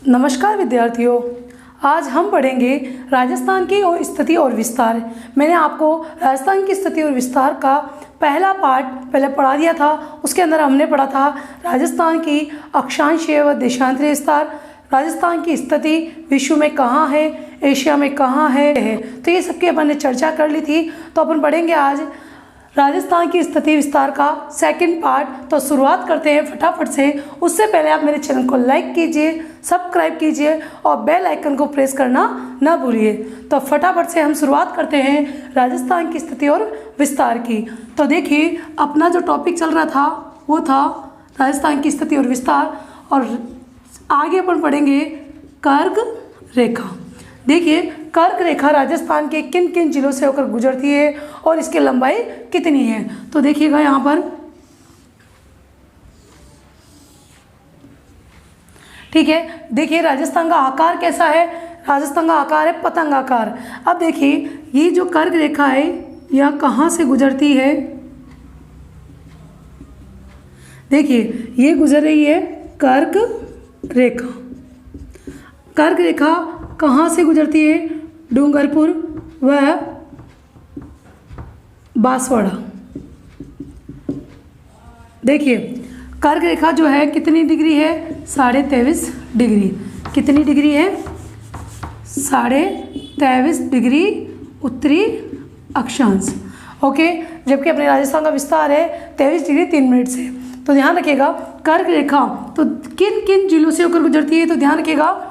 नमस्कार विद्यार्थियों, आज हम पढ़ेंगे राजस्थान की स्थिति और विस्तार। मैंने आपको राजस्थान की स्थिति और विस्तार का पहला पार्ट पहले पढ़ा दिया था। उसके अंदर हमने पढ़ा था राजस्थान की अक्षांशीय व देशांतरीय विस्तार, राजस्थान की स्थिति विश्व में कहाँ है, एशिया में कहाँ है। तो ये सबकी अपन ने चर्चा कर ली थी। तो अपन पढ़ेंगे आज राजस्थान की स्थिति विस्तार का सेकंड पार्ट। तो शुरुआत करते हैं फटाफट से। उससे पहले आप मेरे चैनल को लाइक कीजिए, सब्सक्राइब कीजिए और बेल आइकन को प्रेस करना ना भूलिए। तो फटाफट से हम शुरुआत करते हैं राजस्थान की स्थिति और विस्तार की। तो देखिए, अपना जो टॉपिक चल रहा था वो था राजस्थान की स्थिति और विस्तार, और आगे अपन पढ़ेंगे कर्क रेखा। देखिए, कर्क रेखा राजस्थान के किन किन जिलों से होकर गुजरती है और इसकी लंबाई कितनी है। तो देखिएगा यहाँ पर, ठीक है। देखिए राजस्थान का आकार कैसा है। राजस्थान का आकार है पतंगाकार। अब देखिए, ये जो कर्क रेखा है यह कहाँ से गुजरती है। देखिए, ये गुजर रही है कर्क रेखा। कर्क रेखा कहाँ से गुजरती है? डूंगरपुर व बांसवाड़ा। देखिए, कर्क रेखा जो है कितनी डिग्री है? 23.5 डिग्री। कितनी डिग्री है? 23.5 डिग्री उत्तरी अक्षांश। ओके। जबकि अपने राजस्थान का विस्तार है 23 डिग्री 3 मिनट से। तो ध्यान रखिएगा, कर्क रेखा तो किन किन जिलों से होकर गुजरती है। तो ध्यान रखिएगा,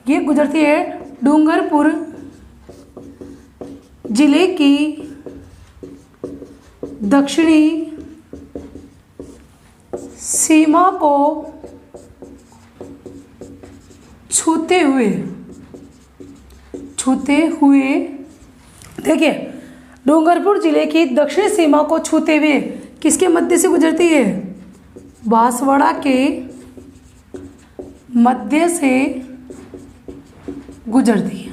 ये गुजरती है डूंगरपुर जिले की दक्षिणी सीमा को छूते हुए देखिए, डूंगरपुर जिले की दक्षिणी सीमा को छूते हुए किसके मध्य से गुजरती है? बांसवाड़ा के मध्य से गुजरती है।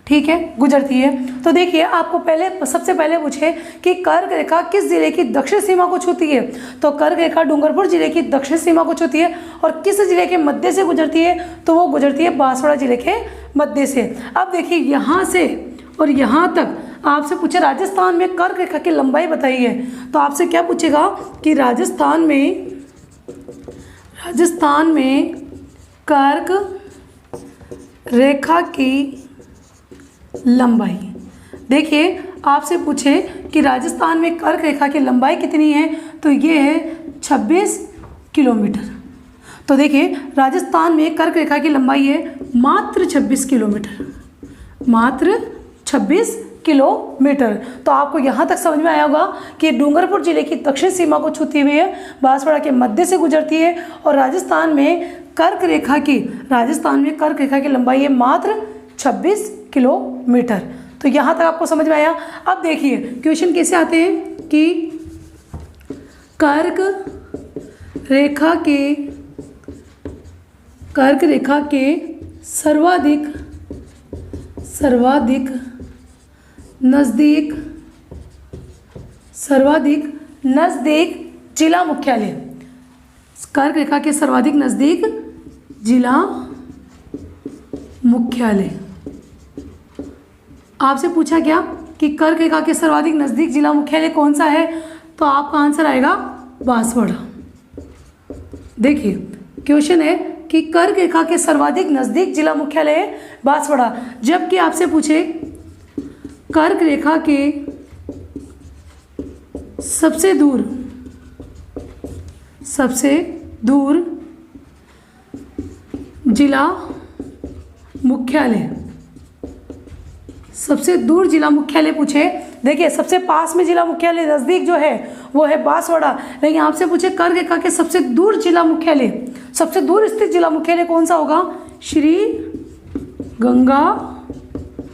ठीक है, गुजरती है। तो देखिए, आपको सबसे पहले पूछे कि कर्क रेखा किस जिले की दक्षिण सीमा को छूती है। तो कर्क रेखा डूंगरपुर जिले की दक्षिण सीमा को छूती है। और किस जिले के मध्य से गुजरती है? तो वो गुजरती है बांसवाड़ा जिले के मध्य से। अब देखिए, यहाँ से और यहाँ तक आपसे पूछे राजस्थान में कर्क रेखा की लंबाई बताइए। तो आपसे क्या पूछेगा कि राजस्थान में कर्क रेखा की लंबाई। देखिए, आपसे पूछे कि राजस्थान में कर्क रेखा की लंबाई कितनी है। तो ये है 26 किलोमीटर। तो देखिए, राजस्थान में कर्क रेखा की लंबाई है मात्र 26 किलोमीटर। मात्र 26 किलोमीटर। तो आपको यहाँ तक समझ में आया होगा कि डूंगरपुर जिले की दक्षिण सीमा को छूती हुई है, बांसवाड़ा के मध्य से गुजरती है। और राजस्थान में कर्क रेखा की लंबाई है मात्र 26 किलोमीटर। तो यहाँ तक आपको समझ में आया। अब देखिए, क्वेश्चन कैसे आते हैं कि कर्क रेखा के सर्वाधिक नज़दीक जिला मुख्यालय। कर्क रेखा के सर्वाधिक नज़दीक जिला मुख्यालय। आपसे पूछा गया कि कर्क रेखा के सर्वाधिक नज़दीक जिला मुख्यालय कौन सा है। तो आपका आंसर आएगा बांसवाड़ा। देखिए, क्वेश्चन है कि कर्क रेखा के सर्वाधिक नज़दीक जिला मुख्यालय है बांसवाड़ा। जबकि आपसे पूछे कर्क रेखा के सबसे दूर जिला मुख्यालय, सबसे दूर जिला मुख्यालय पूछे। देखिए, सबसे पास में जिला मुख्यालय नज़दीक जो है वो है बांसवाड़ा। लेकिन आपसे पूछे कर्क रेखा के सबसे दूर जिला मुख्यालय, सबसे दूर स्थित जिला मुख्यालय कौन सा होगा? श्री गंगानगर।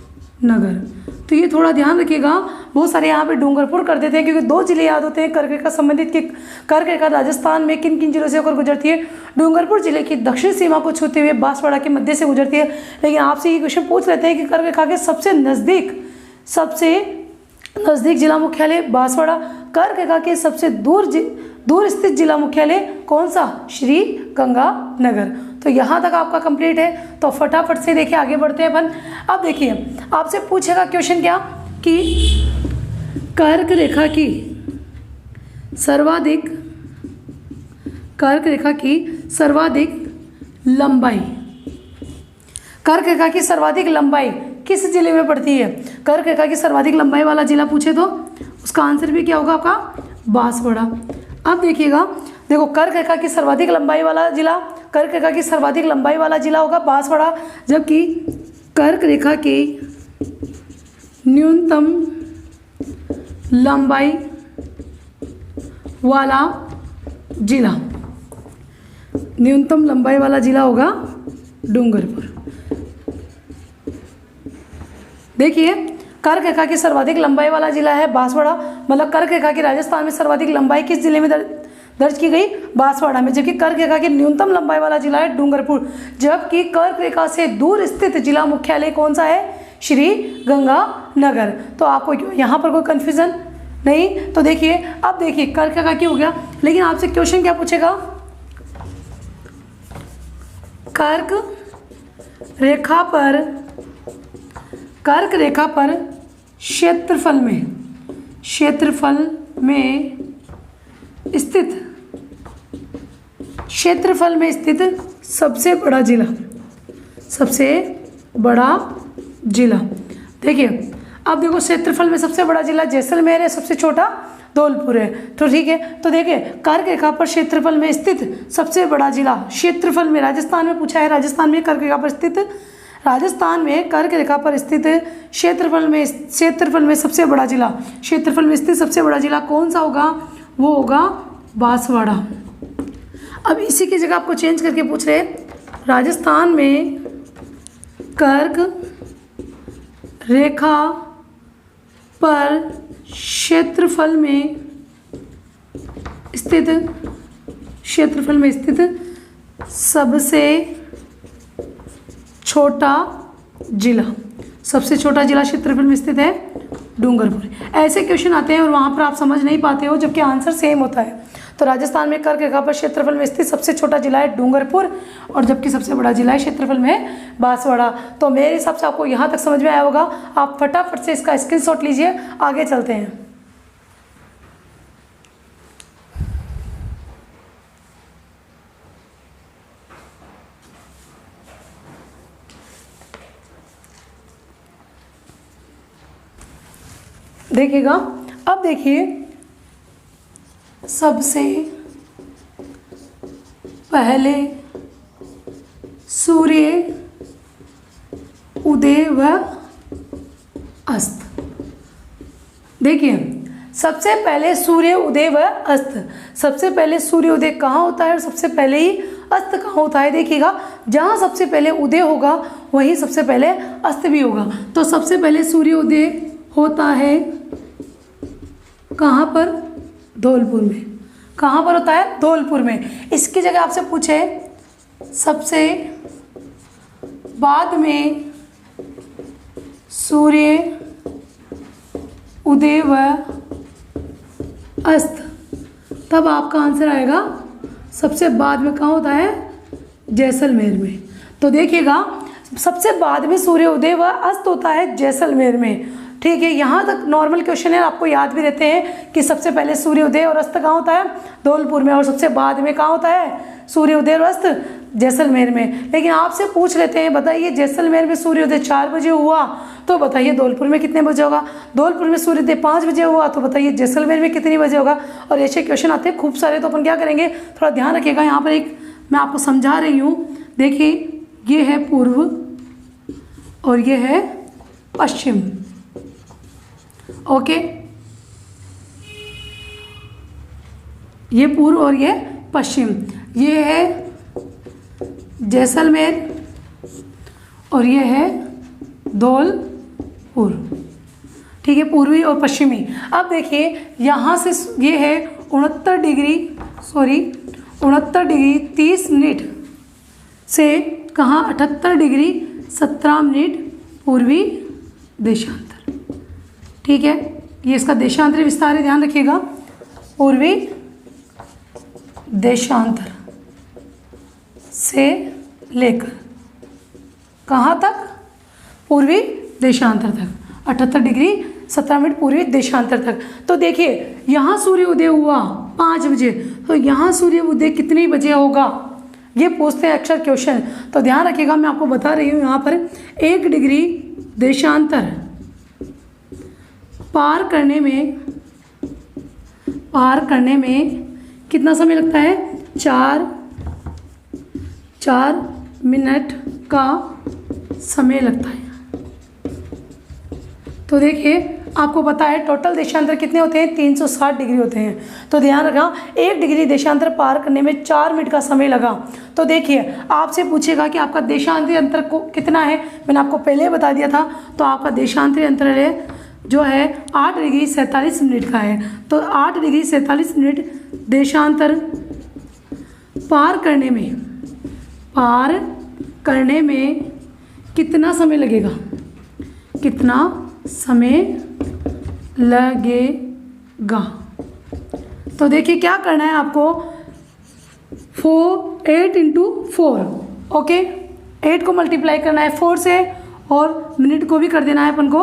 तो ये थोड़ा ध्यान रखिएगा। बहुत सारे यहाँ पे डूंगरपुर कर देते हैं क्योंकि 2 जिले याद होते हैं कर्क रेखा संबंधित कि कर्क रेखा राजस्थान में किन किन जिलों से होकर गुजरती है। डूंगरपुर जिले की दक्षिण सीमा को छूते हुए बांसवाड़ा के मध्य से गुजरती है। लेकिन आपसे ये क्वेश्चन पूछ लेते हैं कि कर्क रेखा के सबसे नज़दीक जिला मुख्यालय बांसवाड़ा। कर्क रेखा के सबसे दूर स्थित जिला मुख्यालय कौन सा? श्री गंगानगर। तो यहाँ तक आपका कंप्लीट है। तो फटाफट से देखिए आगे बढ़ते हैं अपन। अब देखिए आपसे पूछेगा क्वेश्चन क्या कि कर्क रेखा की सर्वाधिक लंबाई, कर्क रेखा की सर्वाधिक लंबाई किस जिले में पड़ती है? कर्क रेखा की सर्वाधिक लंबाई वाला जिला पूछे तो उसका आंसर भी क्या होगा आपका? बांसवाड़ा। अब देखिएगा, देखो कर्क रेखा की सर्वाधिक लंबाई वाला जिला, कर्क रेखा की सर्वाधिक लंबाई वाला जिला होगा बांसवाड़ा, जबकि कर्क रेखा की न्यूनतम लंबाई वाला जिला, न्यूनतम लंबाई वाला जिला होगा डूंगरपुर। देखिए कर्क रेखा की सर्वाधिक लंबाई वाला जिला है बांसवाड़ा, मतलब कर्क रेखा की राजस्थान में सर्वाधिक लंबाई किस जिले में दर्ज की गई? बांसवाड़ा में। जबकि कर्क रेखा की न्यूनतम लंबाई वाला जिला है डूंगरपुर। जबकि कर्क रेखा से दूर स्थित जिला मुख्यालय कौन सा है? श्री गंगानगर। तो आपको यहाँ पर कोई कंफ्यूजन नहीं। तो देखिए अब देखिए कर्क रेखा की हो गया, लेकिन आपसे क्वेश्चन क्या पूछेगा? कर्क रेखा पर क्षेत्रफल में स्थित सबसे बड़ा जिला, देखिए अब देखो क्षेत्रफल में सबसे बड़ा जिला जैसलमेर है, सबसे छोटा धौलपुर है। तो ठीक है, तो देखिए कर्क रेखा पर क्षेत्रफल में स्थित सबसे बड़ा जिला, क्षेत्रफल में राजस्थान में पूछा है, राजस्थान में कर्क रेखा पर स्थित, राजस्थान में कर्क रेखा पर स्थित क्षेत्रफल में सबसे बड़ा जिला, क्षेत्रफल में स्थित सबसे बड़ा जिला कौन सा होगा? वो होगा बांसवाड़ा। अब इसी की जगह आपको चेंज करके पूछ रहे, राजस्थान में कर्क रेखा पर क्षेत्रफल में स्थित सबसे छोटा जिला क्षेत्रफल में स्थित है डूंगरपुर। ऐसे क्वेश्चन आते हैं और वहाँ पर आप समझ नहीं पाते हो, जबकि आंसर सेम होता है। तो राजस्थान में कर्क रेखा पर क्षेत्रफल में स्थित सबसे छोटा जिला है डूंगरपुर, और जबकि सबसे बड़ा जिला है क्षेत्रफल में बांसवाड़ा। तो मेरे हिसाब से आपको यहाँ तक समझ में आया होगा। आप फटाफट से इसका स्क्रीनशॉट लीजिए, आगे चलते हैं। देखिएगा, अब देखिए सबसे पहले सूर्य उदय व अस्त। देखिए सबसे पहले सूर्य उदय व अस्त, सबसे पहले सूर्य उदय कहाँ होता है और सबसे पहले ही अस्त कहाँ होता है? देखिएगा, जहाँ सबसे पहले उदय होगा वहीं सबसे पहले अस्त भी होगा। तो सबसे पहले सूर्य उदय होता है कहाँ पर? धौलपुर में। कहाँ पर होता है? धौलपुर में। इसकी जगह आपसे पूछे सबसे बाद में सूर्य उदय व अस्त, तब आपका आंसर आएगा सबसे बाद में कहाँ होता है? जैसलमेर में। तो देखिएगा सबसे बाद में सूर्य उदय व अस्त होता है जैसलमेर में। ठीक है, यहाँ तक नॉर्मल क्वेश्चन है, आपको याद भी रहते हैं कि सबसे पहले सूर्योदय और अस्त कहाँ होता है? धौलपुर में, और सबसे बाद में कहाँ होता है? सूर्योदय और अस्त जैसलमेर में। लेकिन आपसे पूछ लेते हैं, बताइए जैसलमेर में सूर्योदय 4 बजे हुआ तो बताइए धौलपुर में कितने बजे होगा? धौलपुर में सूर्योदय 5 बजे हुआ तो बताइए जैसलमेर में कितनी बजे होगा? और ऐसे क्वेश्चन आते हैं खूब सारे। तो अपन क्या करेंगे, थोड़ा ध्यान रखिएगा। यहाँ पर एक मैं आपको समझा रही हूँ, देखिए ये है पूर्व और ये है पश्चिम। ओके, ये पूर्व और ये पश्चिम, ये है जैसलमेर और ये है धौलपुर। ठीक है, पूर्वी और पश्चिमी। अब देखिए यहाँ से ये है 69 डिग्री 30 मिनट से कहाँ 78 डिग्री 17 मिनट पूर्वी देशांतर। ठीक है, ये इसका देशांतरी विस्तार है, ध्यान रखिएगा। पूर्वी देशांतर से लेकर कहाँ तक? पूर्वी देशांतर तक, 78 डिग्री 17 मिनट पूर्वी देशांतर तक। तो देखिए यहाँ सूर्य उदय हुआ 5 बजे, तो यहाँ सूर्य उदय कितने बजे होगा, ये पूछते हैं अक्सर क्वेश्चन। तो ध्यान रखिएगा, मैं आपको बता रही हूँ यहाँ पर 1 डिग्री देशांतर पार करने में कितना समय लगता है? 4 मिनट का समय लगता है। तो देखिए आपको पता है टोटल देशांतर कितने होते हैं? 360 डिग्री होते हैं। तो ध्यान रखना 1 डिग्री देशांतर पार करने में 4 मिनट का समय लगा। तो देखिए आपसे पूछेगा कि आपका देशांतरी अंतर को कितना है, मैंने आपको पहले बता दिया था। तो आपका देशांतरी अंतर है जो है 8 डिग्री 47 मिनट का है। तो 8 डिग्री 47 मिनट देशांतर पार करने में कितना समय लगेगा? कितना समय लगेगा? तो देखिए क्या करना है आपको, 8 इंटू 4, ओके, 8 को मल्टीप्लाई करना है 4 से और मिनट को भी कर देना है अपन को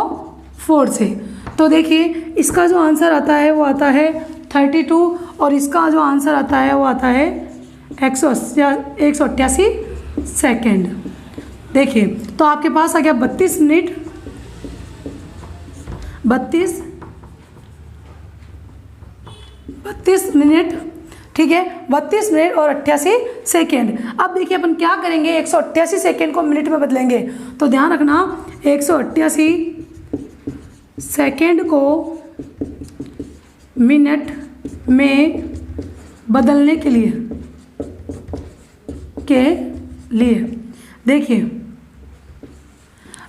4 से। तो देखिए इसका जो आंसर आता है वो आता है 32 और इसका जो आंसर आता है वो आता है 188 सेकेंड। देखिए तो आपके पास आ गया 32 मिनट 32 मिनट, ठीक है, 32 मिनट और 88 सेकेंड। अब देखिए अपन क्या करेंगे, 188 सेकेंड को मिनट में बदलेंगे। तो ध्यान रखना 188 सेकेंड को मिनट में बदलने के लिए देखिए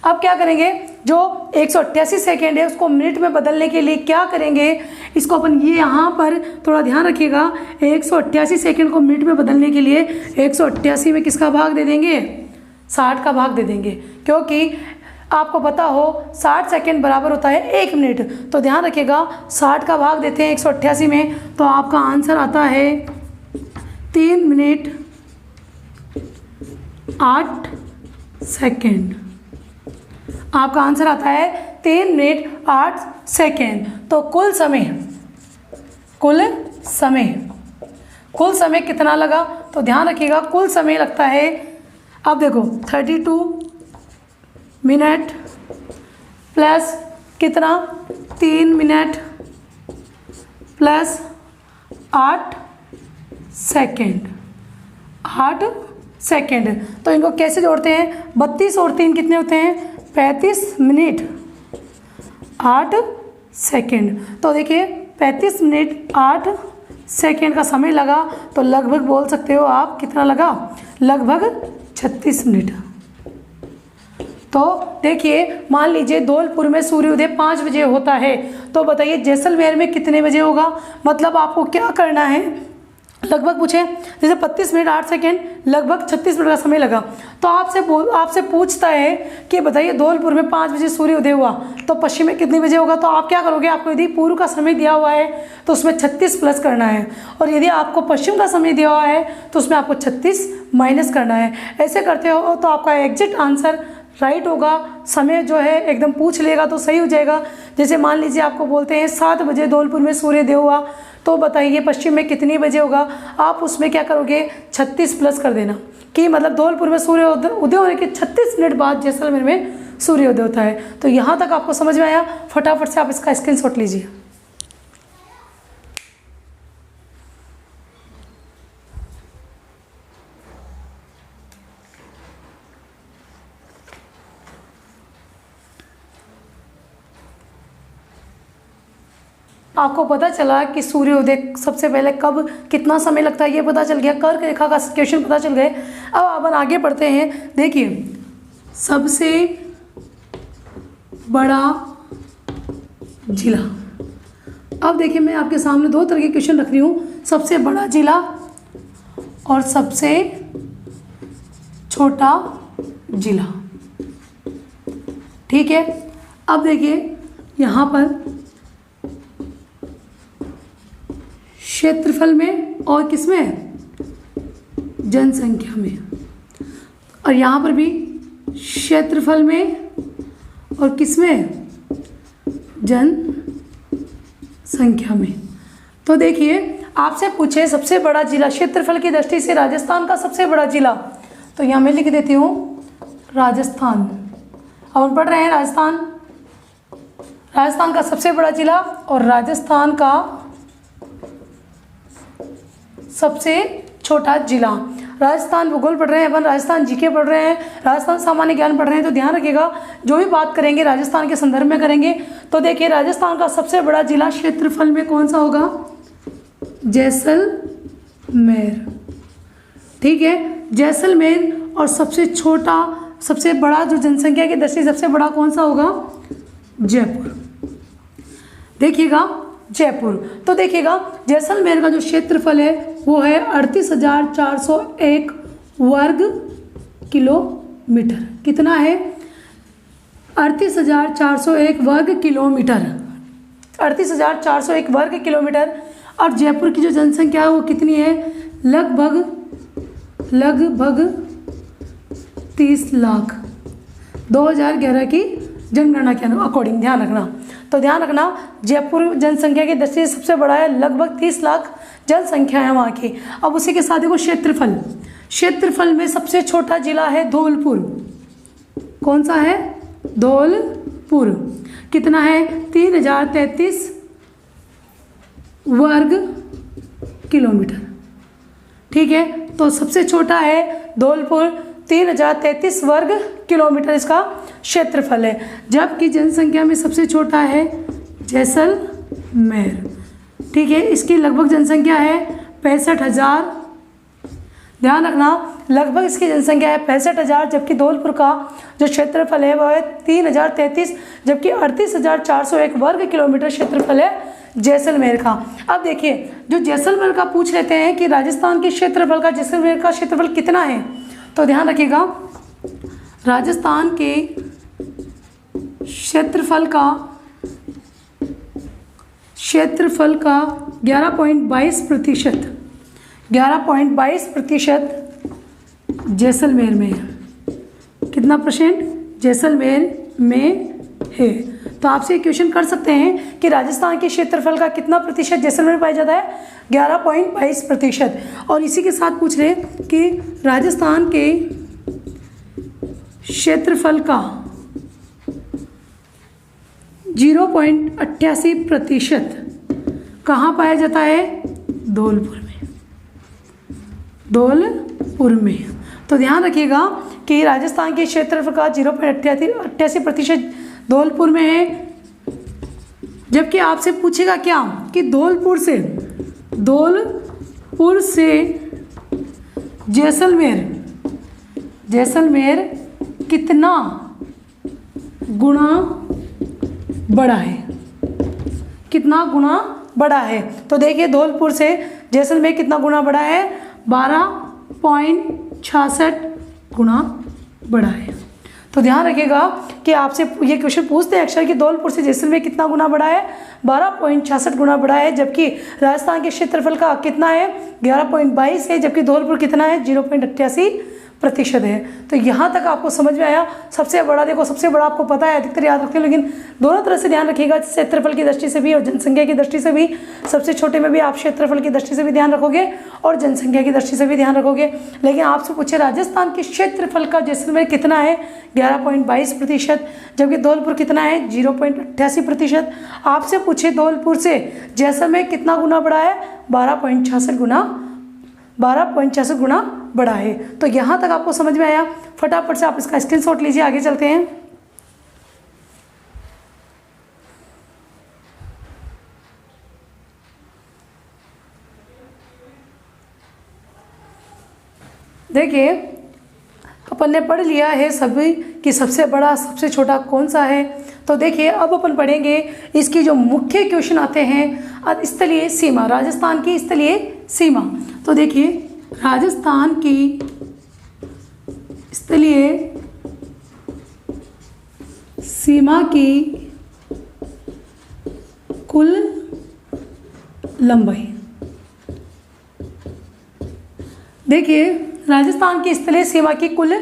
अब क्या करेंगे, जो 188 सेकेंड है उसको मिनट में बदलने के लिए क्या करेंगे, इसको अपन ये यहाँ पर थोड़ा ध्यान रखिएगा, 188 सेकेंड को मिनट में बदलने के लिए 188 में किसका भाग दे देंगे? 60 का भाग दे देंगे, क्योंकि आपको पता हो 60 सेकेंड बराबर होता है 1 मिनट। तो ध्यान रखिएगा 60 का भाग देते हैं 188 में, तो आपका आंसर आता है 3 मिनट 8 सेकेंड। आपका आंसर आता है 3 मिनट 8 सेकेंड। तो कुल समय कितना लगा? तो ध्यान रखिएगा कुल समय लगता है, अब देखो 32 मिनट प्लस कितना, 3 मिनट प्लस 8 सेकेंड, 8 सेकेंड। तो इनको कैसे जोड़ते हैं, 32 और 3 कितने होते हैं? 35 मिनट 8 सेकेंड। तो देखिए 35 मिनट 8 सेकेंड का समय लगा, तो लगभग बोल सकते हो आप कितना लगा, लगभग 36 मिनट। तो देखिए मान लीजिए धौलपुर में सूर्योदय 5 बजे होता है, तो बताइए जैसलमेर में कितने बजे होगा। मतलब आपको क्या करना है, लगभग पूछे जैसे 32 मिनट 8 सेकेंड लगभग 36 मिनट का समय लगा, तो आपसे पूछता है कि बताइए धौलपुर में 5 बजे सूर्य उदय हुआ तो पश्चिम में कितने बजे होगा। तो आप क्या करोगे, आपको यदि पूर्व का समय दिया हुआ है तो उसमें 36 प्लस करना है, और यदि आपको पश्चिम का समय दिया हुआ है तो उसमें आपको 36 माइनस करना है। ऐसे करते हो तो आपका एग्जैक्ट आंसर राइट होगा। समय जो है एकदम पूछ लेगा तो सही हो जाएगा। जैसे मान लीजिए आपको बोलते हैं 7 बजे धौलपुर में सूर्योदय हुआ, तो बताइए पश्चिम में कितनी बजे होगा। आप उसमें क्या करोगे, 36 प्लस कर देना, कि मतलब धौलपुर में सूर्य उदय होने के 36 मिनट बाद जैसलमेर में सूर्योदय होता है। तो यहाँ तक आपको समझ में आया। फटाफट से आप इसका स्क्रीनशॉट लीजिए। आपको पता चला कि सूर्योदय सबसे पहले कब कितना समय लगता है ये पता चल गया, कर्क रेखा का क्वेश्चन पता चल गए। अब अपन आगे बढ़ते हैं। देखिए सबसे बड़ा जिला, अब देखिए मैं आपके सामने 2 तरह के क्वेश्चन रख रही हूँ, सबसे बड़ा जिला और सबसे छोटा जिला, ठीक है। अब देखिए यहाँ पर क्षेत्रफल में और किसमें, जनसंख्या में। और यहाँ पर भी क्षेत्रफल में और किसमें, जनसंख्या में। तो देखिए आपसे पूछे सबसे बड़ा जिला क्षेत्रफल की दृष्टि से राजस्थान का सबसे बड़ा जिला, तो यहाँ मैं लिख देती हूँ राजस्थान। अब हम पढ़ रहे हैं राजस्थान का सबसे बड़ा जिला और राजस्थान का सबसे छोटा जिला। राजस्थान भूगोल पढ़ रहे हैं अपन, राजस्थान जीके पढ़ रहे हैं, राजस्थान सामान्य ज्ञान पढ़ रहे हैं, तो ध्यान रखिएगा जो भी बात करेंगे राजस्थान के संदर्भ में करेंगे। तो देखिए राजस्थान का सबसे बड़ा जिला क्षेत्रफल में कौन सा होगा, जैसलमेर। ठीक है, जैसलमेर। और सबसे छोटा, सबसे बड़ा जो जनसंख्या की दृष्टि सबसे बड़ा कौन सा होगा, जयपुर। देखिएगा जयपुर। तो देखिएगा जैसलमेर का जो क्षेत्रफल है वो है 38,401 वर्ग किलोमीटर। कितना है, 38,401 वर्ग किलोमीटर, 38,401 वर्ग किलोमीटर। और जयपुर की जो जनसंख्या है वो कितनी है, लगभग 30 लाख, 2011 की जनगणना के अकॉर्डिंग। ध्यान रखना, तो ध्यान रखना जयपुर जनसंख्या की दृष्टि से सबसे बड़ा है, लगभग 30 लाख जनसंख्या है वहाँ की। अब उसी के साथ देखो क्षेत्रफल, क्षेत्रफल में सबसे छोटा जिला है धौलपुर। कौन सा है, धौलपुर। कितना है, 3033 वर्ग किलोमीटर। ठीक है, तो सबसे छोटा है धौलपुर, 3033 वर्ग किलोमीटर इसका क्षेत्रफल है। जबकि जनसंख्या में सबसे छोटा है जैसलमेर। ठीक है, इसकी लगभग जनसंख्या है 65,000। ध्यान रखना लगभग इसकी जनसंख्या है 65,000, जबकि धौलपुर का जो क्षेत्रफल है वह है 3033, जबकि 38,401 वर्ग किलोमीटर क्षेत्रफल है जैसलमेर का। अब देखिए जो जैसलमेर का पूछ लेते हैं कि राजस्थान के क्षेत्रफल का जैसलमेर का क्षेत्रफल कितना है, तो ध्यान रखिएगा राजस्थान के क्षेत्रफल का 11.22%, 11.22% जैसलमेर में है। कितना परसेंट जैसलमेर में है। तो आपसे क्वेश्चन कर सकते हैं कि राजस्थान के क्षेत्रफल का कितना प्रतिशत जैसलमेर में पाया जाता है, 11.22%। और इसी के साथ पूछ रहे कि राजस्थान के क्षेत्रफल का 0.88% कहाँ पाया जाता है, धौलपुर में, धौलपुर में। तो ध्यान रखिएगा कि राजस्थान के क्षेत्रफल का 0.88% धौलपुर में है। जबकि आपसे पूछेगा क्या कि धौलपुर से जैसलमेर कितना गुना बड़ा है, कितना गुना बड़ा है। तो देखिए धौलपुर से जैसलमेर कितना गुना बड़ा है, 12.66 गुना बड़ा है। तो ध्यान रखिएगा कि आपसे ये क्वेश्चन पूछते हैं अक्सर कि धौलपुर से जैसलमेर कितना गुना बड़ा है, 12.66 गुना बड़ा है। जबकि राजस्थान के क्षेत्रफल का कितना है, 11.22 है, जबकि धौलपुर कितना है, 0.88% है। तो यहाँ तक आपको समझ में आया। सबसे बड़ा देखो, सबसे बड़ा आपको पता है, अधिकतर याद रखते हो, लेकिन दोनों तरह से ध्यान रखिएगा, क्षेत्रफल की दृष्टि से भी और जनसंख्या की दृष्टि से भी। सबसे छोटे में भी आप क्षेत्रफल की दृष्टि से भी ध्यान रखोगे और जनसंख्या की दृष्टि से भी ध्यान रखोगे। लेकिन आपसे पूछे राजस्थान के क्षेत्रफल का जैसलमेर कितना है, 11.22%, जबकि धौलपुर कितना है, 0.88%। आपसे पूछे धौलपुर से जैसलमेर कितना गुना बड़ा है, 12.66 गुना बड़ा है। तो यहाँ तक आपको समझ में आया। फटाफट से आप इसका स्क्रीनशॉट लीजिए, आगे चलते हैं। देखिए अपन ने पढ़ लिया है सभी कि सबसे बड़ा सबसे छोटा कौन सा है। तो देखिए अब अपन पढ़ेंगे इसकी जो मुख्य क्वेश्चन आते हैं, स्थलीय सीमा, राजस्थान की स्थलीय सीमा। तो देखिए राजस्थान की स्थलीय सीमा की कुल लंबाई। देखिए राजस्थान की स्थलीय सीमा की कुल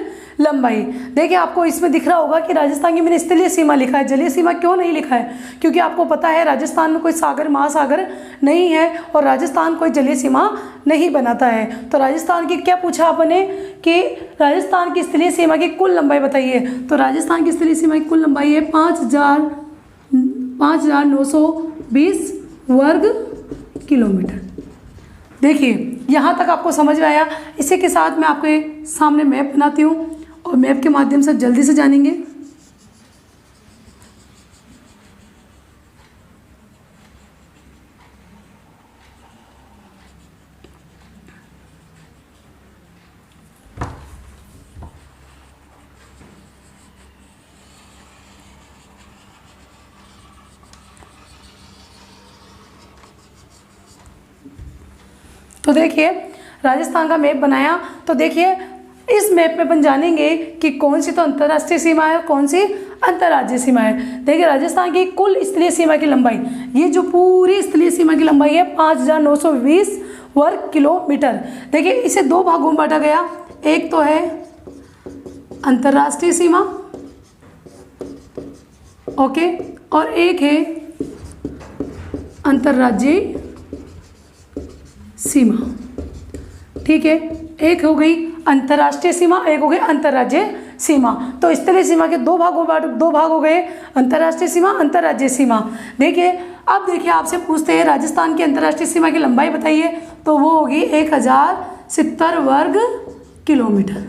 लंबाई। देखिए आपको इसमें दिख रहा होगा कि राजस्थान की मैंने स्थलीय सीमा लिखा है, जलीय सीमा क्यों नहीं लिखा है? क्योंकि आपको पता है राजस्थान में कोई सागर महासागर नहीं है और राजस्थान कोई जलीय सीमा नहीं बनाता है। तो राजस्थान की क्या पूछा आपने कि राजस्थान की स्थलीय सीमा की कुल लंबाई बताइए। तो राजस्थान की स्थलीय सीमा की कुल लंबाई है 5,920 वर्ग किलोमीटर। देखिए यहाँ तक आपको समझ में आया। इसी के साथ मैं आपके सामने मैप बनाती हूँ और मैप के माध्यम से जल्दी से जानेंगे। तो देखिए राजस्थान का मैप बनाया। तो देखिए इस मैप में अपन जानेंगे कि कौन सी तो अंतर्राष्ट्रीय सीमा है और कौन सी अंतर्राज्यीय सीमा है। देखिए राजस्थान की कुल स्थलीय सीमा की लंबाई, ये जो पूरी स्थलीय सीमा की लंबाई है 5,920 वर्ग किलोमीटर। देखिए इसे दो भागों में बांटा गया, एक तो है अंतर्राष्ट्रीय सीमा, ओके, और एक है अंतर्राज्यीय सीमा। ठीक है, एक हो गई अंतर्राष्ट्रीय सीमा, एक हो गई अंतर्राज्यीय सीमा। तो स्थलीय सीमा के दो भाग हो गए, अंतर्राष्ट्रीय सीमा, अंतर्राज्यीय सीमा। देखिए अब देखिए आपसे पूछते हैं राजस्थान की अंतर्राष्ट्रीय सीमा की लंबाई बताइए, तो वो होगी 1070 वर्ग किलोमीटर।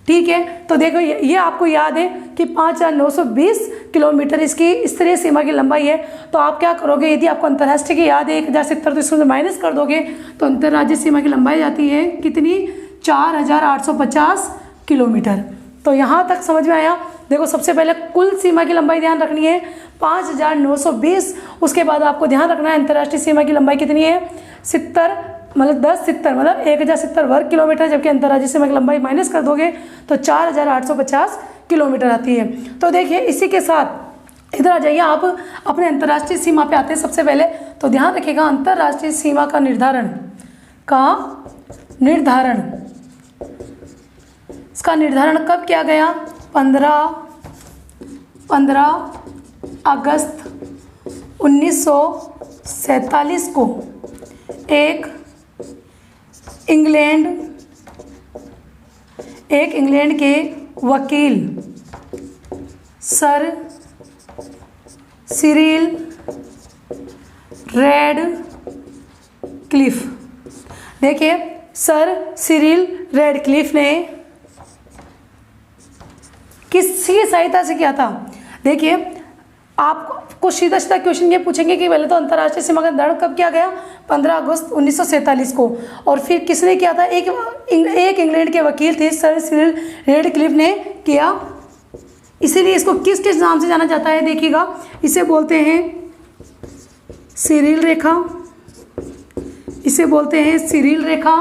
ठीक है, तो देखो ये आपको याद है कि 5,920 किलोमीटर इसकी स्थलीय सीमा की लंबाई है। तो आप क्या करोगे, यदि आपको अंतर्राष्ट्रीय की याद है 1070, तो इसमें माइनस कर दोगे तो अंतर्राज्यीय सीमा की लंबाई जाती है कितनी, 4,850 किलोमीटर। तो यहाँ तक समझ में आया। देखो सबसे पहले कुल सीमा की लंबाई ध्यान रखनी है 5,920, उसके बाद आपको ध्यान रखना है अंतर्राष्ट्रीय सीमा की लंबाई कितनी है, 70 मतलब 1070 मतलब 1070 वर्ग किलोमीटर, जबकि अंतर्राज्यीय सीमा की लंबाई माइनस कर दोगे तो 4,850 किलोमीटर आती है। तो देखिए इसी के साथ इधर आ जाइए आप, अपने अंतर्राष्ट्रीय सीमा पे आते हैं। सबसे पहले तो ध्यान रखिएगा अंतर्राष्ट्रीय सीमा का निर्धारण इसका निर्धारण कब किया गया, 15 अगस्त 1947 को एक इंग्लैंड के वकील सर सिरिल रेडक्लिफ, देखिए सर सिरिल रेडक्लिफ ने किसकी सहायता से किया था। देखिए आपको सीधा सीधा क्वेश्चन ये पूछेंगे कि पहले तो अंतर्राष्ट्रीय सीमा का निर्धारण कब किया गया, 15 अगस्त 1947 को, और फिर किसने किया था, एक इंग्लैंड के वकील थे सर सिरिल रेडक्लिफ ने किया। इसीलिए इसको किस किस नाम से जाना जाता है, देखिएगा इसे बोलते हैं सिरिल रेखा, इसे बोलते हैं सिरिल रेखा,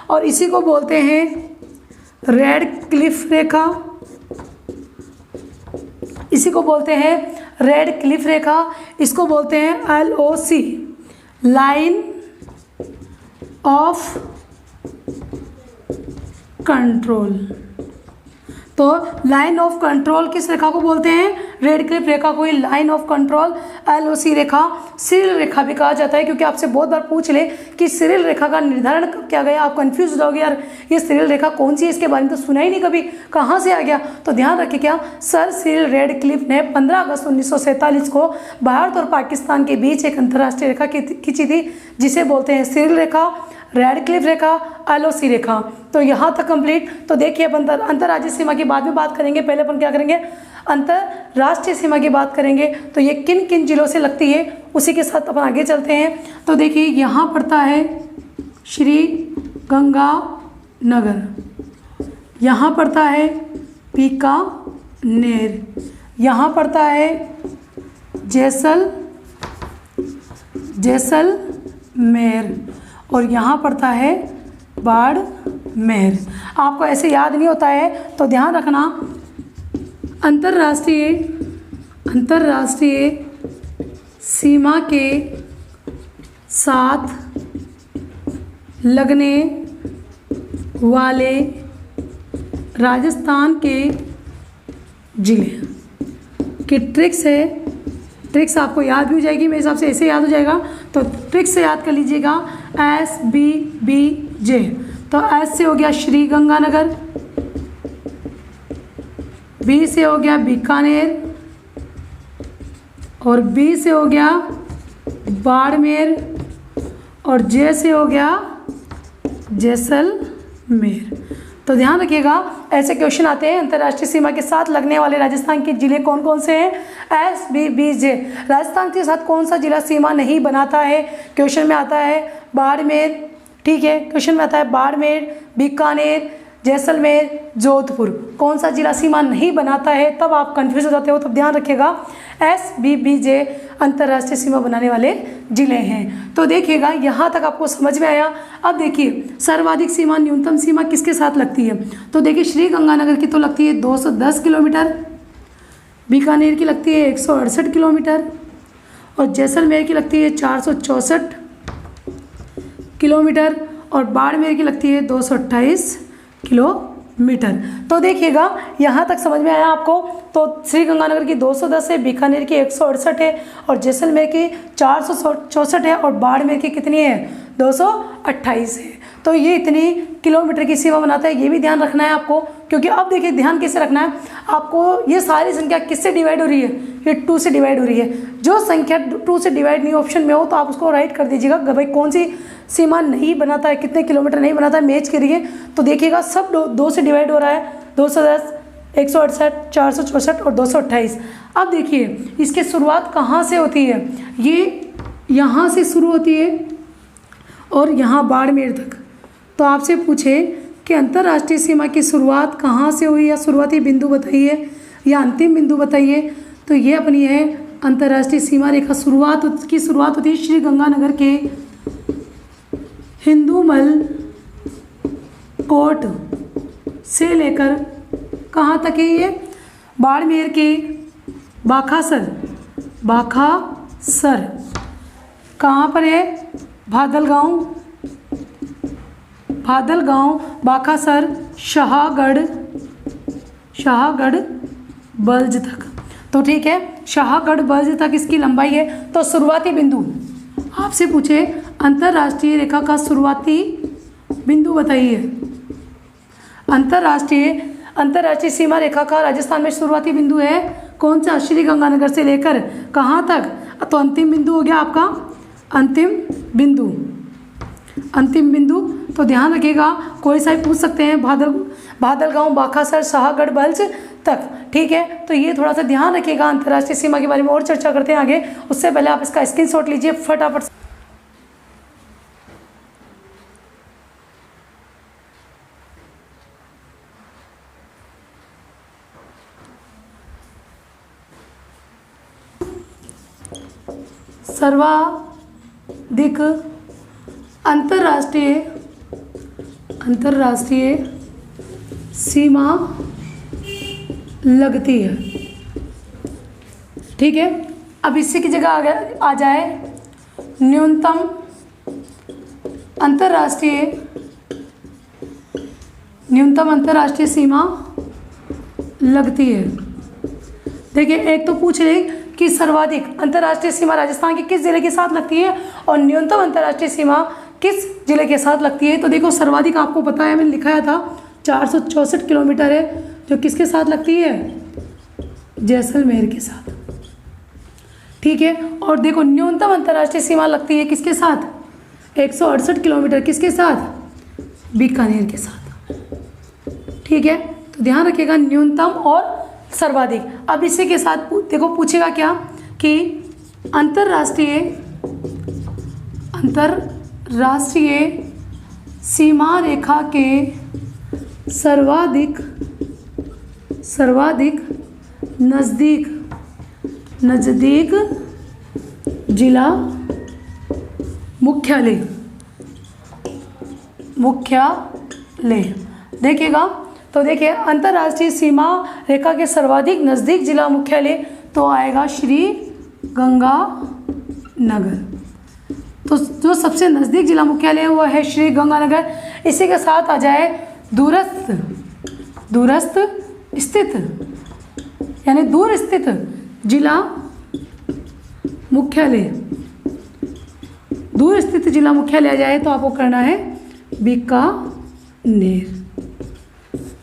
और इसी को बोलते हैं रेडक्लिफ रेखा, इसी को बोलते हैं रेडक्लिफ रेखा, इसको बोलते हैं LOC लाइन ऑफ कंट्रोल। तो लाइन ऑफ कंट्रोल किस रेखा को बोलते हैं, रेडक्लिफ रेखा को ही लाइन ऑफ कंट्रोल LOC रेखा, सिरिल रेखा भी कहा जाता है, क्योंकि आपसे बहुत बार पूछ ले कि सिरिल रेखा का निर्धारण कब किया गया, आप कंफ्यूज हो जाओगे यार ये सिरिल रेखा कौन सी है, इसके बारे में तो सुना ही नहीं कभी, कहाँ से आ गया। तो ध्यान रखिए क्या, सर सिरिल रेडक्लिफ ने 15 अगस्त 1947 को भारत और पाकिस्तान के बीच एक अंतर्राष्ट्रीय रेखा खींची थी, जिसे बोलते हैं सिरिल रेखा, रेडक्लिफ रेखा, LOC रेखा। तो यहाँ तक कंप्लीट। तो देखिए अपन अंतर्राज्यीय सीमा की बाद में बात करेंगे, पहले अपन क्या करेंगे, अंतर्राष्ट्रीय सीमा की बात करेंगे। तो ये किन किन जिलों से लगती है उसी के साथ अपन आगे चलते हैं। तो देखिए यहाँ पड़ता है श्री गंगानगर, यहाँ पड़ता है बीकानेर, यहाँ पड़ता है जैसलमेर, और यहाँ पड़ता है बाड़मेर। आपको ऐसे याद नहीं होता है तो ध्यान रखना, अंतर्राष्ट्रीय सीमा के साथ लगने वाले राजस्थान के जिले की ट्रिक्स है। ट्रिक्स आपको याद भी हो जाएगी, मेरे हिसाब से ऐसे याद हो जाएगा, तो ट्रिक्स से याद कर लीजिएगा। SBBJ, तो S से हो गया श्री गंगानगर, B से हो गया बीकानेर, और B से हो गया बाड़मेर, और J से हो गया जैसलमेर। तो ध्यान रखिएगा, ऐसे क्वेश्चन आते हैं। अंतर्राष्ट्रीय सीमा के साथ लगने वाले राजस्थान के जिले कौन कौन से हैं? SBBJ। राजस्थान के साथ कौन सा जिला सीमा नहीं बनाता है? क्वेश्चन में आता है बाड़मेर, ठीक है, क्वेश्चन में आता है बाड़मेर, बीकानेर, जैसलमेर, जोधपुर। कौन सा जिला सीमा नहीं बनाता है? तब आप कंफ्यूज हो जाते हो, तब ध्यान रखिएगा SBBJ अंतर्राष्ट्रीय सीमा बनाने वाले जिले हैं। तो देखिएगा, यहाँ तक आपको समझ में आया। अब देखिए, सर्वाधिक सीमा, न्यूनतम सीमा किसके साथ लगती है? तो देखिए, श्री गंगानगर की तो लगती है 210 किलोमीटर, बीकानेर की लगती है 168 किलोमीटर, और जैसलमेर की लगती है 464 किलोमीटर, और बाड़मेर की लगती है 228 किलोमीटर। तो देखिएगा, यहाँ तक समझ में आया आपको। तो श्री गंगानगर की 210 है, बीकानेर की 168 है, और जैसलमेर की 464 है, और बाड़मेर की कितनी है? 228 है। तो ये इतनी किलोमीटर की सीमा बनाता है, ये भी ध्यान रखना है आपको। क्योंकि अब देखिए, ध्यान कैसे रखना है आपको, ये सारी संख्या किससे डिवाइड हो रही है? ये 2 से डिवाइड हो रही है। जो संख्या 2 से डिवाइड नहीं ऑप्शन में हो, तो आप उसको राइट कर दीजिएगा कि भाई कौन सी सीमा नहीं बनाता है, कितने किलोमीटर नहीं बनाता है, मैच करिए। तो देखिएगा, सब 2 से डिवाइड हो रहा है, 210, 168, 464 और 228। अब देखिए, इसकी शुरुआत कहाँ से होती है? ये यहाँ से शुरू होती है और यहाँ बाड़मेर तक। तो आपसे पूछे कि अंतर्राष्ट्रीय सीमा की शुरुआत कहाँ से हुई, या शुरुआती बिंदु बताइए या अंतिम बिंदु बताइए। तो ये अपनी है अंतर्राष्ट्रीय सीमा रेखा। शुरुआत होती है श्री गंगानगर के हिंदूमल कोट से लेकर कहाँ तक है? ये बाड़मेर के बाखासर कहाँ पर है? भादलगांव, बाखासर, शाहगढ़ बल्ज तक। तो ठीक है, शाहगढ़ बल्ज तक इसकी लंबाई है। तो शुरुआती बिंदु आपसे पूछे, अंतर्राष्ट्रीय रेखा का शुरुआती बिंदु बताइए। अंतर्राष्ट्रीय सीमा रेखा का राजस्थान में शुरुआती बिंदु है कौन सा? श्री गंगानगर से लेकर कहाँ तक? तो अंतिम बिंदु हो गया आपका अंतिम बिंदु। तो ध्यान रखिएगा, कोई सा भी पूछ सकते हैं, भादलगांव, बाखासर, शाहगढ़ बल्ज तक, ठीक है। तो ये थोड़ा सा ध्यान रखिएगा। अंतर्राष्ट्रीय सीमा के बारे में और चर्चा करते हैं आगे, उससे पहले आप इसका स्क्रीनशॉट लीजिए फटाफट। सर्वाधिक अंतर्राष्ट्रीय सीमा लगती है, ठीक है। अब इसी की जगह आ जाए न्यूनतम अंतर्राष्ट्रीय सीमा लगती है। देखिए, एक तो पूछ रहे कि सर्वाधिक अंतर्राष्ट्रीय सीमा राजस्थान के किस जिले के साथ लगती है और न्यूनतम अंतर्राष्ट्रीय सीमा किस जिले के साथ लगती है। तो देखो, सर्वाधिक आपको पता है, मैंने लिखाया था 464 किलोमीटर है, जो किसके साथ लगती है? जैसलमेर के साथ, ठीक है। और देखो, न्यूनतम अंतर्राष्ट्रीय सीमा लगती है किसके साथ? 168 किलोमीटर, किसके साथ? बीकानेर के साथ, ठीक है। तो ध्यान रखिएगा, न्यूनतम और सर्वाधिक। अब इसी के साथ देखो, पूछेगा क्या कि अंतर्राष्ट्रीय सीमा रेखा के सर्वाधिक नज़दीक जिला मुख्यालय देखिएगा। तो देखिए, अंतर्राष्ट्रीय सीमा रेखा के सर्वाधिक नज़दीक जिला मुख्यालय तो आएगा श्री गंगानगर। तो जो सबसे नज़दीक जिला मुख्यालय है वो है श्री गंगानगर। इसी के साथ आ जाए दूरस्थ स्थित यानी दूर स्थित जिला मुख्यालय, दूर स्थित जिला मुख्यालय आ जाए तो आपको करना है बीकानेर।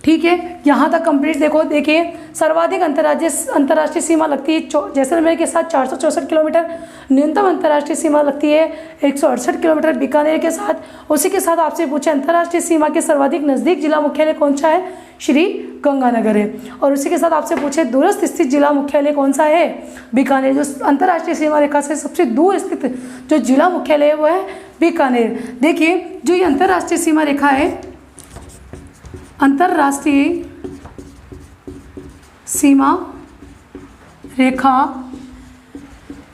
ठीक है, यहाँ तक कंप्लीट। देखिए सर्वाधिक अंतर्राष्ट्रीय सीमा लगती है जैसलमेर के साथ 464 किलोमीटर, न्यूनतम अंतर्राष्ट्रीय सीमा लगती है 168 किलोमीटर बीकानेर के साथ। उसी के साथ आपसे पूछे अंतर्राष्ट्रीय सीमा के सर्वाधिक नज़दीक जिला मुख्यालय कौन सा है, श्री गंगानगर है। और उसी के साथ आपसे पूछे दूरस्थ स्थित जिला मुख्यालय कौन सा है, बीकानेर। जो अंतर्राष्ट्रीय सीमा रेखा से सबसे दूर स्थित जो जिला मुख्यालय है वो है बीकानेर। देखिए जो ये अंतर्राष्ट्रीय सीमा रेखा है, अंतर्राष्ट्रीय सीमा रेखा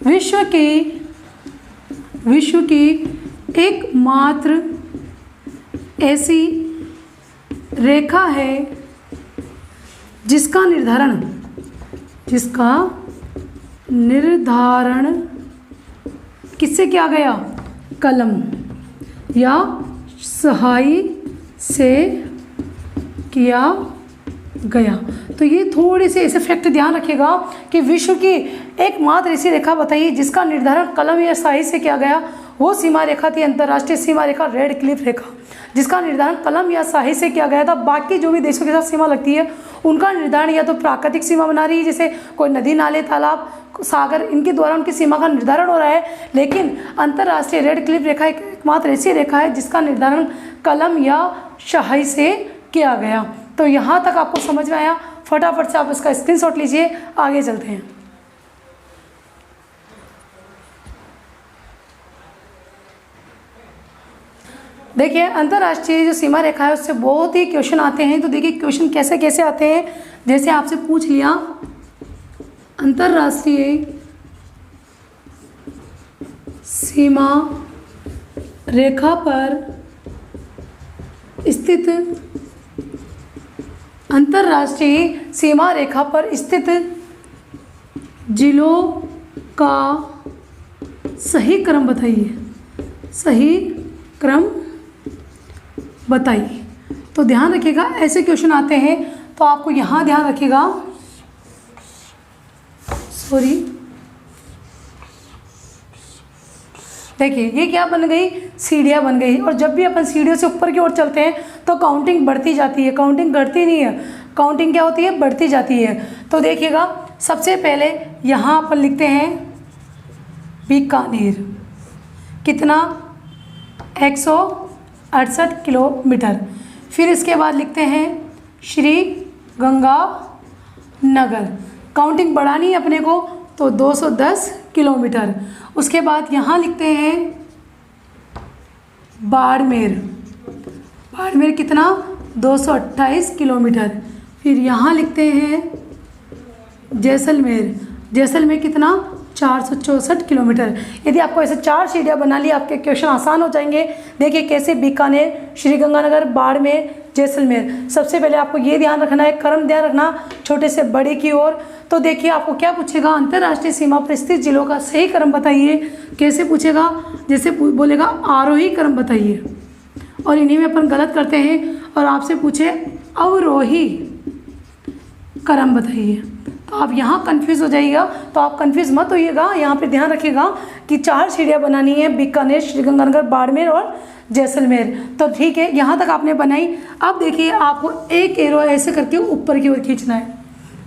विश्व की एकमात्र ऐसी रेखा है जिसका निर्धारण किससे किया गया, कलम या स्याही से किया गया। तो ये थोड़े से ऐसे फैक्ट ध्यान रखिएगा कि विश्व की एकमात्र ऐसी रेखा बताइए जिसका निर्धारण कलम या स्याही से किया गया। वो सीमा रेखा थी अंतर्राष्ट्रीय सीमा रेखा रेड क्लिफ रेखा, जिसका निर्धारण कलम या स्याही से किया गया था। बाकी जो भी देशों के साथ सीमा लगती है उनका निर्धारण या तो प्राकृतिक सीमा बना रही है, जैसे कोई नदी नाले तालाब सागर, इनके द्वारा उनकी सीमा का निर्धारण हो रहा है। लेकिन अंतर्राष्ट्रीय रेड क्लिफ रेखा एकमात्र ऐसी रेखा है जिसका निर्धारण कलम या स्याही से किया गया। तो यहाँ तक आपको समझ में आया। फटाफट से आप इसका स्क्रीनशॉट लीजिए, आगे चलते हैं। देखिए अंतर्राष्ट्रीय जो सीमा रेखा है उससे बहुत ही क्वेश्चन आते हैं। तो देखिए क्वेश्चन कैसे कैसे आते हैं, जैसे आपसे पूछ लिया अंतर्राष्ट्रीय सीमा रेखा पर स्थित, अंतर्राष्ट्रीय सीमा रेखा पर स्थित जिलों का सही क्रम बताइए, सही क्रम बताइए। तो ध्यान रखिएगा ऐसे क्वेश्चन आते हैं तो आपको यहाँ ध्यान रखिएगा, देखिए ये क्या बन गई, सीढ़ियाँ बन गई। और जब भी अपन सीढ़ियों से ऊपर की ओर चलते हैं तो काउंटिंग बढ़ती जाती है, काउंटिंग घटती नहीं है, काउंटिंग क्या होती है, बढ़ती जाती है। तो देखिएगा सबसे पहले यहाँ अपन लिखते हैं बीकानेर, कितना 168 किलोमीटर। फिर इसके बाद लिखते हैं श्री गंगानगर, काउंटिंग बढ़ानी है अपने को तो 210 किलोमीटर। उसके बाद यहाँ लिखते हैं बाड़मेर, बाड़मेर कितना 228 किलोमीटर। फिर यहाँ लिखते हैं जैसलमेर, जैसलमेर कितना 464 किलोमीटर। यदि आपको ऐसे 4 सीढ़ियाँ बना ली आपके क्वेश्चन आसान हो जाएंगे। देखिए कैसे, बीकानेर, श्रीगंगानगर, बाड़मेर, जैसलमेर। सबसे पहले आपको ये ध्यान रखना है, क्रम ध्यान रखना छोटे से बड़े की ओर। तो देखिए आपको क्या पूछेगा, अंतर्राष्ट्रीय सीमा पर स्थित जिलों का सही क्रम बताइए। कैसे पूछेगा, जैसे बोलेगा आरोही क्रम बताइए, और इन्हीं में अपन गलत करते हैं और आपसे पूछे अवरोही क्रम बताइए तो आप यहाँ कंफ्यूज हो जाइएगा। तो आप कंफ्यूज मत होइएगा, यहाँ पे ध्यान रखिएगा कि 4 सीढ़ियाँ बनानी है, बीकानेर, श्रीगंगानगर, बाड़मेर और जैसलमेर। तो ठीक है, यहाँ तक आपने बनाई। अब देखिए आपको एक एरो ऐसे करके ऊपर की ओर खींचना है।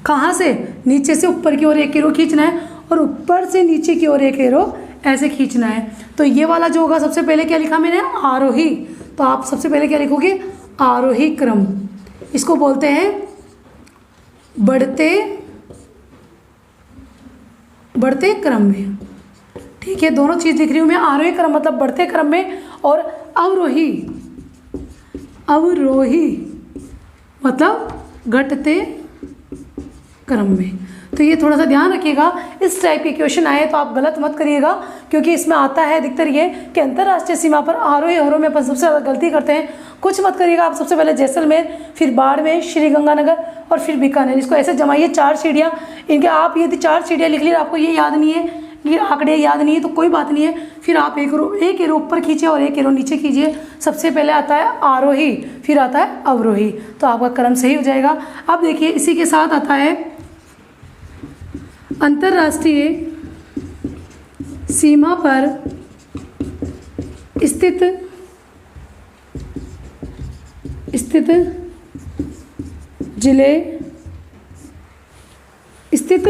कहाँ से, नीचे से ऊपर की ओर एक एरो खींचना है और ऊपर से नीचे की ओर एक एरो ऐसे खींचना है। तो ये वाला जो होगा, सबसे पहले क्या लिखा मैंने, आरोही। तो आप सबसे पहले क्या लिखोगे, आरोही क्रम। इसको बोलते हैं बढ़ते क्रम में। ठीक है, दोनों चीज़ लिख रही हूँ मैं, आरोही क्रम मतलब बढ़ते क्रम में, और अवरोही मतलब घटते क्रम में। तो ये थोड़ा सा ध्यान रखिएगा, इस टाइप के क्वेश्चन आए तो आप गलत मत करिएगा, क्योंकि इसमें आता है अधिकतर ये कि अंतर्राष्ट्रीय सीमा पर आरोही अवरोह में अपन सबसे ज़्यादा गलती करते हैं। कुछ मत करिएगा, आप सबसे पहले जैसलमेर, फिर बाड़मेर, श्रीगंगानगर और फिर बीकानेर। इसको ऐसे जमाइए 4 सीढ़ियाँ, इनके आप यदि 4 सीढ़ियाँ लिख लीजिए, आपको ये याद नहीं है कि आंकड़े याद नहीं है तो कोई बात नहीं है, फिर आप एक एरो ऊपर खींचिए और एक एरो नीचे कीजिए। सबसे पहले आता है आरोही, फिर आता है अवरोही, तो आपका क्रम सही हो जाएगा। अब देखिए इसी के साथ आता है अंतर्राष्ट्रीय सीमा पर स्थित जिले, स्थित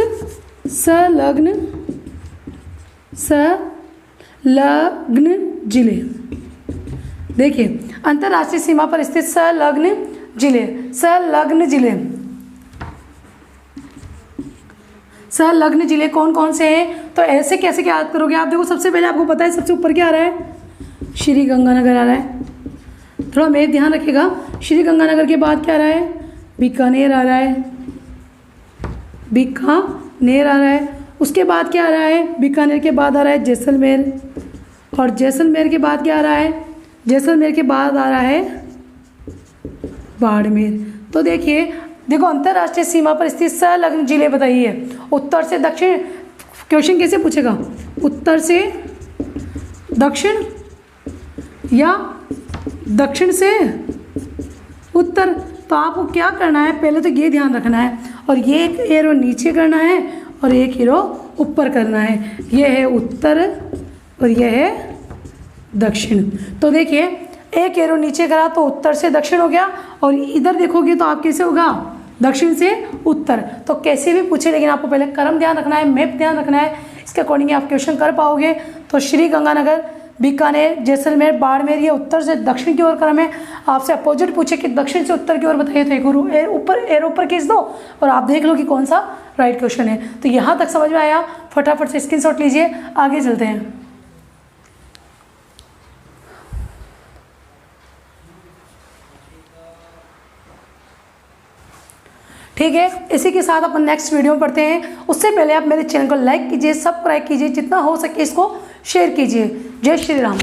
संलग्न जिले। देखिए अंतर्राष्ट्रीय सीमा पर स्थित संलग्न जिले, संलग्न जिले, संलग्न जिले कौन कौन से हैं? तो ऐसे कैसे क्या याद करोगे आप? देखो सबसे पहले आपको पता है सबसे ऊपर क्या आ रहा है, श्री गंगानगर आ रहा है। थोड़ा मेरे ध्यान रखिएगा, श्री गंगानगर के बाद क्या आ रहा है, बीकानेर आ रहा है, बीकानेर आ रहा है। उसके बाद क्या आ रहा है, बीकानेर के बाद आ रहा है जैसलमेर, और जैसलमेर के बाद क्या आ रहा है, जैसलमेर के बाद आ रहा है बाड़मेर। तो देखो अंतर्राष्ट्रीय सीमा पर स्थित संलग्न जिले बताइए, उत्तर से दक्षिण। क्वेश्चन कैसे पूछेगा, उत्तर से दक्षिण या दक्षिण से उत्तर। तो आपको क्या करना है, पहले तो ये ध्यान रखना है, और ये एक एरो नीचे करना है और एक एरो ऊपर करना है। ये है उत्तर और ये है दक्षिण। तो देखिए एक एरो नीचे करा तो उत्तर से दक्षिण हो गया, और इधर देखोगे तो आप कैसे होगा, दक्षिण से उत्तर। तो कैसे भी पूछे, लेकिन आपको पहले क्रम ध्यान रखना है, मैप ध्यान रखना है, इसके अकॉर्डिंग आप क्वेश्चन कर पाओगे। तो श्री गंगानगर, बीकानेर, जैसलमेर, बाड़मेर, ये उत्तर से दक्षिण की ओर क्रम है। आपसे अपोजिट पूछे कि दक्षिण से उत्तर की ओर बताइए तो एक एरो ऊपर खींच दो और आप देख लो कि कौन सा राइट क्वेश्चन है। तो यहाँ तक समझ में आया, फटाफट से स्क्रीनशॉट लीजिए, आगे चलते हैं। ठीक है, इसी के साथ अपन नेक्स्ट वीडियो में पढ़ते हैं। उससे पहले आप मेरे चैनल को लाइक कीजिए, सब्सक्राइब कीजिए, जितना हो सके इसको शेयर कीजिए। जय श्री राम।